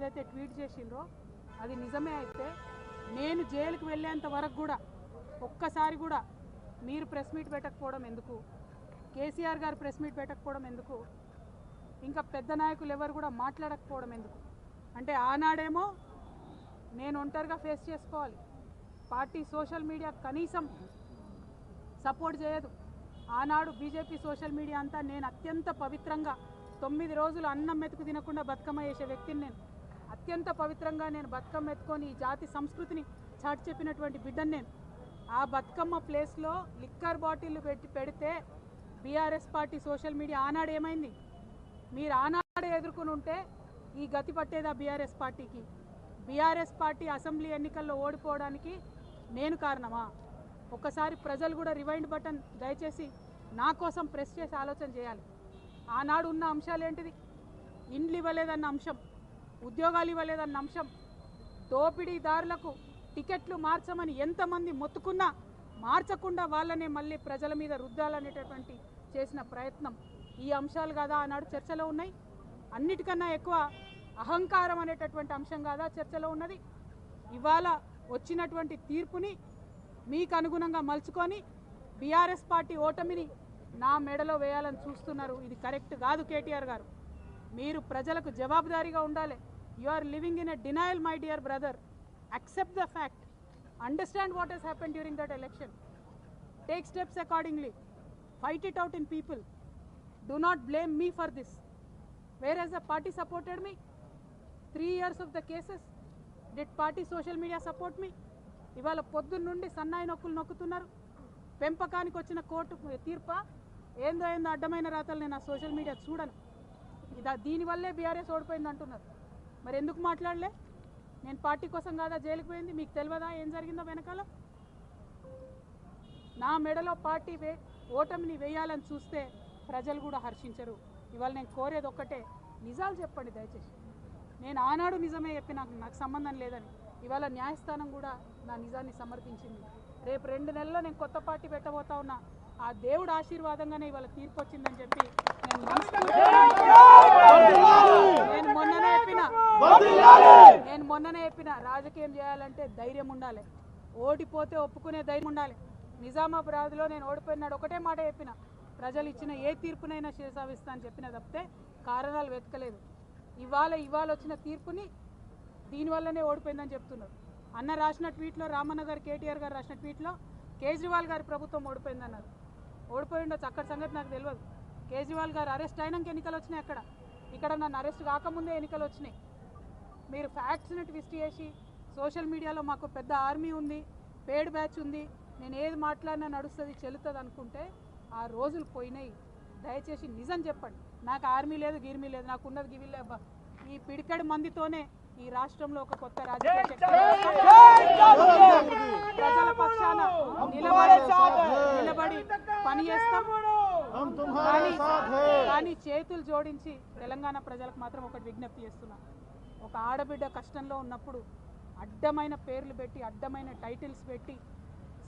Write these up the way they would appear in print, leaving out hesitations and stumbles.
ఏదైతే ట్వీట్ చేసిండ్రో అది నిజమే అయితే నేను జైలుకి వెళ్ళేంత వరకు కూడా ఒక్కసారి కూడా మీరు ప్రెస్ మీట్ పెట్టకపోవడం ఎందుకు, కేసీఆర్ గారు ప్రెస్ మీట్ పెట్టకపోవడం ఎందుకు, ఇంకా పెద్ద నాయకులు ఎవరు కూడా మాట్లాడకపోవడం ఎందుకు? అంటే ఆనాడేమో నేను ఒంటరిగా ఫేస్ చేసుకోవాలి, పార్టీ సోషల్ మీడియా కనీసం సపోర్ట్ చేయదు. ఆనాడు బీజేపీ సోషల్ మీడియా అంతా నేను అత్యంత పవిత్రంగా 9 రోజులు అన్నం మెతుకు తినకుండా బతుకమ్మ చేసే వ్యక్తిని నేను. అత్యంత పవిత్రంగా నేను బతుకమ్మ ఎత్తుకొని ఈ జాతి సంస్కృతిని చాటి చెప్పినటువంటి బిడ్డను నేను. ఆ బతుకమ్మ ప్లేస్లో లిక్కర్ బాటిల్ పెడితే బీఆర్ఎస్ పార్టీ సోషల్ మీడియా ఆనాడు ఏమైంది? మీరు ఆనాడే ఎదుర్కొని ఉంటే ఈ గతి పట్టేదా బీఆర్ఎస్ పార్టీకి? బీఆర్ఎస్ పార్టీ అసెంబ్లీ ఎన్నికల్లో ఓడిపోవడానికి నేను కారణమా? ఒక్కసారి ప్రజలు కూడా రివైండ్ బటన్ దయచేసి నా కోసం ప్రెస్ చేసి ఆలోచన చేయాలి. ఆనాడు ఉన్న అంశాలు ఏంటిది? ఇండ్లు ఇవ్వలేదన్న అంశం, ఉద్యోగాలు ఇవ్వలేదన్న అంశం, దోపిడీదారులకు టికెట్లు మార్చమని ఎంతమంది మొత్తుకున్నా మార్చకుండా వాళ్ళనే మళ్ళీ ప్రజల మీద రుద్దాలనేటటువంటి చేసిన ప్రయత్నం, ఈ అంశాలు కాదా ఆనాడు చర్చలో ఉన్నాయి? అన్నిటికన్నా ఎక్కువ అహంకారం అనేటటువంటి అంశం కాదా చర్చలో ఉన్నది? ఇవాళ వచ్చినటువంటి తీర్పుని మీకు అనుగుణంగా మలుచుకొని బీఆర్ఎస్ పార్టీ ఓటమిని నా మెడలో వేయాలని చూస్తున్నారు. ఇది కరెక్ట్ కాదు. కేటీఆర్ గారు, మీరు ప్రజలకు జవాబుదారీగా ఉండాలి. You are living in a denial my dear brother. accept the fact, understand what has happened during that election, take steps accordingly, fight it out in people. Do not blame me for this. Whereas the party supported me 3 years of the cases, did party social media support me? ఇవాళ పొద్దున్న నుండి సన్నాయి నొక్కులు నొక్కుతున్నారు. పెంపకానికి వచ్చిన court తీర్ప ఏందో అడ్డమైన రాతలు నేను ఆ సోషల్ మీడియా చూడను. దీనివల్లే బీఆర్ఎస్ ఓడిపోయింది అంటున్నారు. మరి ఎందుకు మాట్లాడలే? నేను పార్టీ కోసం కాదా జైలుకి పోయింది? మీకు తెలియదా ఏం జరిగిందో వెనకాల? నా మెడలో పార్టీ ఓటమిని వేయాలని చూస్తే ప్రజలు కూడా హర్షించరు. ఇవాళ నేను కోరేది ఒక్కటే, నిజాలు చెప్పండి దయచేసి. నేను ఆనాడు నిజమే చెప్పి నాకు సంబంధం లేదని ఇవాళ న్యాయస్థానం కూడా నా నిజాన్ని సమర్థించింది. రేపు 2 నెలల్లో నేను కొత్త పార్టీ పెట్టబోతా ఉన్నా. ఆ దేవుడు ఆశీర్వాదంగానే ఇవాళ తీర్పు వచ్చిందని చెప్పి నేను మొన్ననే చెప్పిన రాజకీయం చేయాలంటే ధైర్యం ఉండాలి, ఓడిపోతే ఒప్పుకునే ధైర్యం ఉండాలి. నిజామాబాద్లో నేను ఓడిపోయినాడు ఒకటే మాట చెప్పిన, ప్రజలు ఇచ్చిన ఏ తీర్పునైనా శిరసావిస్తా అని చెప్పిన తప్పితే కారణాలు వెతకలేదు. ఇవాళ వచ్చిన తీర్పుని దీనివల్లనే ఓడిపోయిందని చెప్తున్నారు. అన్న రాసిన ట్వీట్లో, రామన్న గారు కేటీఆర్ గారు రాసిన ట్వీట్లో కేజ్రీవాల్ గారి ప్రభుత్వం ఓడిపోయిందన్నారు. ఓడిపోయి ఉండొచ్చు, అక్కడ సంగతి నాకు తెలియదు. కేజ్రీవాల్ గారు అరెస్ట్ అయినాక ఎన్నికలు వచ్చినాయి. ఇక్కడ నన్ను అరెస్ట్ కాకముందే ఎన్నికలు వచ్చినాయి. మీరు ఫ్యాక్ట్స్ని ట్విస్ట్ చేసి సోషల్ మీడియాలో మాకు పెద్ద ఆర్మీ ఉంది, పేడ్ బ్యాచ్ ఉంది, నేను ఏది మాట్లాడినా నడుస్తుంది చెల్లుతుంది అనుకుంటే ఆ రోజులు పోయినాయి. దయచేసి నిజం చెప్పండి. నాకు ఆర్మీ లేదు, గిర్మీ లేదు, నాకు ఉన్నది గివిలే అబ్బా. ఈ పిడికడి మందితోనే ఈ రాష్ట్రంలో ఒక కొత్త రాజకీయ ప్రజల పక్షాన నిలబడి పని చేస్తాం. కానీ చేతులు జోడించి తెలంగాణ ప్రజలకు మాత్రం ఒకటి విజ్ఞప్తి చేస్తున్నా. ఒక ఆడబిడ్డ కష్టంలో ఉన్నప్పుడు అడ్డమైన పేర్లు పెట్టి, అడ్డమైన టైటిల్స్ పెట్టి,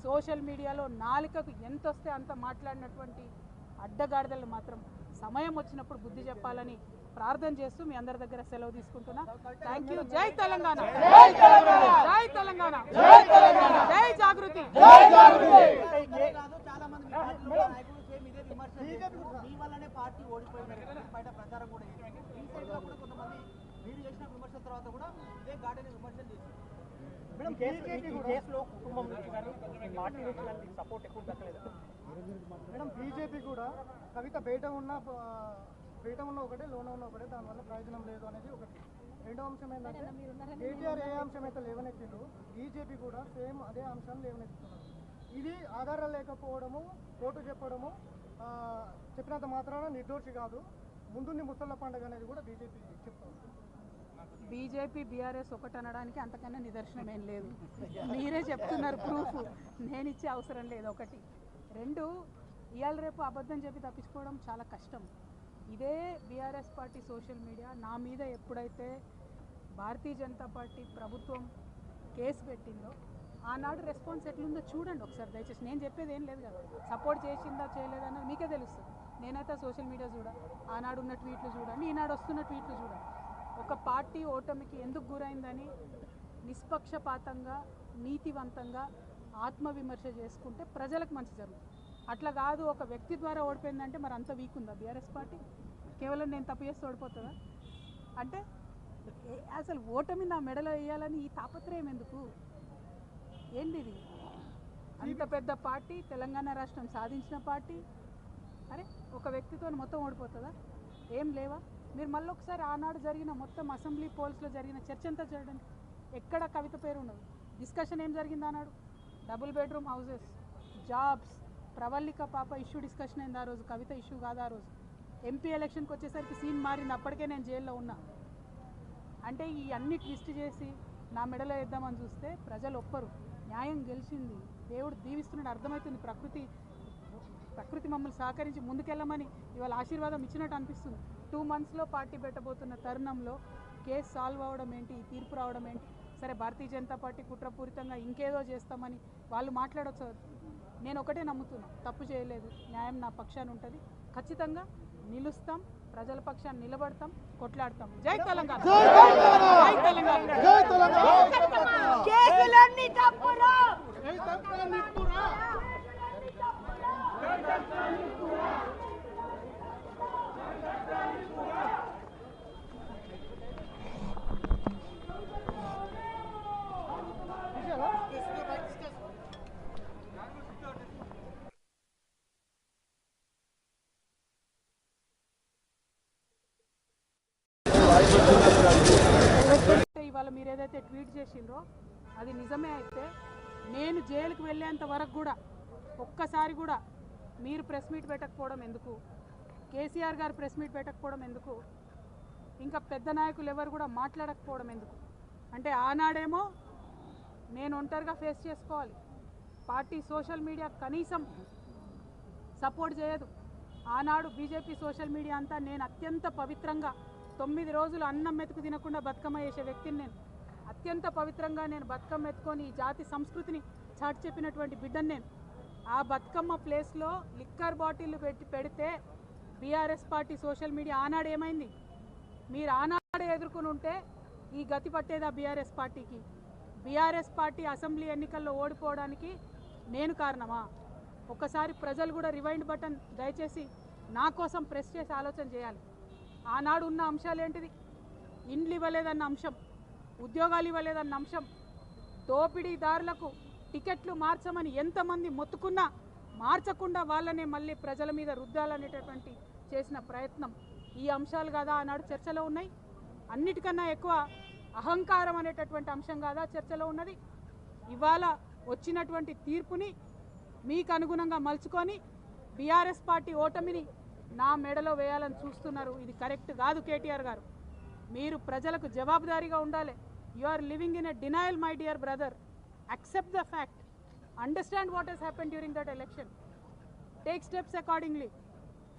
సోషల్ మీడియాలో నాలుకకు ఎంత వస్తే అంత మాట్లాడినటువంటి అడ్డగాడిదలు మాత్రం సమయం వచ్చినప్పుడు బుద్ధి చెప్పాలని ప్రార్థన చేస్తూ మీ అందరి దగ్గర సెలవు తీసుకుంటున్నా. Thank you. జై తెలంగాణ, జై తెలంగాణ, జై జాగృతి. మేడం బీజేపీ కూడా కవిత బయట ఉన్న ఒకటే, లోన ఉన్న ఒకటే, దానివల్ల ప్రయోజనం లేదు అనేది ఒకటి. రెండో అంశం ఏంటంటే కేటీఆర్ ఏ అంశం అయితే లేవనెత్తిందో బీజేపీ కూడా సేమ్ అదే అంశాన్ని లేవనెత్తుతున్నారు. ఇది ఆధారాలు లేకపోవడము, కోర్టు చెప్పడము, చెప్పినంత మాత్రాన నిర్దోషి కాదు, ముందుంది ముసళ్ళ పండుగ అనేది కూడా బీజేపీ చెప్తారు. బీజేపీ బీఆర్ఎస్ ఒకటి అనడానికి అంతకన్నా నిదర్శనం ఏం లేదు. మీరే చెప్తున్నారు ప్రూఫ్, నేను ఇచ్చే అవసరం లేదు. ఒకటి. రెండు, ఇవాళ రేపు అబద్ధం చెప్పి తప్పించుకోవడం చాలా కష్టం. ఇదే బీఆర్ఎస్ పార్టీ సోషల్ మీడియా నా మీద ఎప్పుడైతే భారతీయ జనతా పార్టీ ప్రభుత్వం కేసు పెట్టిందో ఆనాడు రెస్పాన్స్ ఎట్లుందో చూడండి ఒకసారి దయచేసి. నేను చెప్పేది ఏం లేదు కదా, సపోర్ట్ చేసిందా చేయలేదన్నది మీకే తెలుస్తుంది. నేనైతే సోషల్ మీడియా చూడ, ఆనాడు ఉన్న ట్వీట్లు చూడండి, ఈనాడు వస్తున్న ట్వీట్లు చూడండి. ఒక ఒక పార్టీ ఓటమికి ఎందుకు గురైందని నిష్పక్షపాతంగా నీతివంతంగా ఆత్మవిమర్శ చేసుకుంటే ప్రజలకు మంచి జరుగుతుంది. అట్లా కాదు ఒక వ్యక్తి ద్వారా ఓడిపోయిందంటే మరి అంత వీక్ ఉందా బీఆర్ఎస్ పార్టీ? కేవలం నేను తప్పు చేస్తే ఓడిపోతుందా? అంటే అసలు ఓటమి నా మెడలో వేయాలని ఈ తాపత్రయం ఎందుకు? ఏంది ఇది? అంత పెద్ద పార్టీ, తెలంగాణ రాష్ట్రం సాధించిన పార్టీ, అరే ఒక వ్యక్తితో మొత్తం ఓడిపోతుందా? ఏం లేవా? మీరు మళ్ళీ ఒకసారి ఆనాడు జరిగిన మొత్తం అసెంబ్లీ పోల్స్లో జరిగిన చర్చ అంతా చూడండి. ఎక్కడ కవిత పేరు ఉండదు. డిస్కషన్ ఏం జరిగింది ఆనాడు? Double bedroom houses, jobs, Pravallika పాప ఇష్యూ డిస్కషన్ అయింది ఆ రోజు. కవిత ఇష్యూ కాదు ఆ రోజు. ఎంపీ ఎలక్షన్కి వచ్చేసరికి సీన్ మారింది. అప్పటికే నేను జైల్లో ఉన్నా. అంటే ఈ అన్ని ట్విస్ట్ చేసి నా మెడలో వేద్దామని చూస్తే ప్రజలు ఒప్పరు. న్యాయం గెలిచింది, దేవుడు దీవిస్తున్నాడు, అర్థమవుతుంది. ప్రకృతి మమ్మల్ని సహకరించి ముందుకెళ్ళమని ఇవాళ ఆశీర్వాదం ఇచ్చినట్టు అనిపిస్తుంది. 2 monthsలో పార్టీ పెట్టబోతున్న తరుణంలో కేసు సాల్వ్ అవ్వడం ఏంటి, ఈ తీర్పు రావడం ఏంటి? సరే భారతీయ జనతా పార్టీ కుట్రపూరితంగా ఇంకేదో చేస్తామని వాళ్ళు మాట్లాడవచ్చు. నేను ఒకటే నమ్ముతున్నా, తప్పు చేయలేదు, న్యాయం నా పక్షాన ఉంటుంది, ఖచ్చితంగా నిలుస్తాం, ప్రజల పక్షాన్ని నిలబడతాం, కొట్లాడతాం. జై తెలంగాణ! జై తెలంగాణ! జై తెలంగాణ! కేసులన్నీ తప్పురా! జై తెలంగాణ! ఇవాళ మీరు ఏదైతే ట్వీట్ చేసిండ్రో అది నిజమే అయితే నేను జైలుకి వెళ్ళేంత వరకు కూడా ఒక్కసారి కూడా మీరు ప్రెస్ మీట్ పెట్టకపోవడం ఎందుకు? కేసీఆర్ గారు ప్రెస్ మీట్ పెట్టకపోవడం ఎందుకు? ఇంకా పెద్ద నాయకులు ఎవరు కూడా మాట్లాడకపోవడం ఎందుకు? అంటే ఆనాడేమో నేను ఒంటరిగా ఫేస్ చేసుకోవాలి, పార్టీ సోషల్ మీడియా కనీసం సపోర్ట్ చేయదు. ఆనాడు బీజేపీ సోషల్ మీడియా అంతా నేను అత్యంత పవిత్రంగా 9 రోజులు అన్నం మెతుకు తినకుండా బతుకమ్మ చేసే వ్యక్తిని నేను. అత్యంత పవిత్రంగా నేను బతుకమ్మ ఎత్తుకొని ఈ జాతి సంస్కృతిని చాటి చెప్పినటువంటి బిడ్డను నేను. ఆ బతుకమ్మ ప్లేస్లో లిక్కర్ బాటిల్ పెడితే బీఆర్ఎస్ పార్టీ సోషల్ మీడియా ఆనాడు ఏమైంది? మీరు ఆనాడే ఎదుర్కొని ఉంటే ఈ గతి పట్టేదా బీఆర్ఎస్ పార్టీకి? బీఆర్ఎస్ పార్టీ అసెంబ్లీ ఎన్నికల్లో ఓడిపోవడానికి నేను కారణమా? ఒకసారి ప్రజలు కూడా రివైండ్ బటన్ దయచేసి నా కోసం ప్రెస్ చేసి ఆలోచన చేయాలి. ఆనాడు ఉన్న అంశాలు ఏంటిది? ఇండ్లు ఇవ్వలేదన్న అంశం, ఉద్యోగాలు ఇవ్వలేదన్న అంశం, దోపిడీదారులకు టికెట్లు మార్చమని ఎంతమంది మొత్తుకున్నా మార్చకుండా వాళ్ళనే మళ్ళీ ప్రజల మీద రుద్దాలనేటటువంటి చేసిన ప్రయత్నం, ఈ అంశాలు కాదా ఆనాడు చర్చలో ఉన్నాయి? అన్నిటికన్నా ఎక్కువ అహంకారం అనేటటువంటి అంశం కాదా చర్చలో ఉన్నది? ఇవాళ వచ్చినటువంటి తీర్పుని మీకు అనుగుణంగా మలుచుకొని బీఆర్ఎస్ పార్టీ ఓటమిని నా మెడలో వేయాలని చూస్తున్నారు. ఇది కరెక్ట్ కాదు. కేటీఆర్ గారు, మీరు ప్రజలకు జవాబుదారీగా ఉండాలి. You are living in a denial my dear brother. Accept the fact, understand what has happened during that election, take steps accordingly,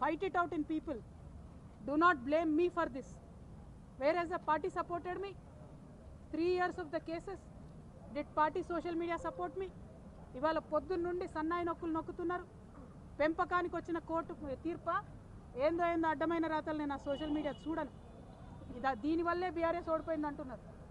fight it out in people, do not blame me for this. Whereas the party supported me 3 years of the cases, did party social media support me? ఇవాళ పొద్దున్న నుండి సన్నాయి నొక్కులు నొక్కుతున్నారు. పెంపకానికి వచ్చిన court తీర్ప ఏందో అడ్డమైన రాతలు నేను ఆ సోషల్ మీడియా చూడను. దీనివల్లే బీఆర్ఎస్ ఓడిపోయింది అంటున్నారు.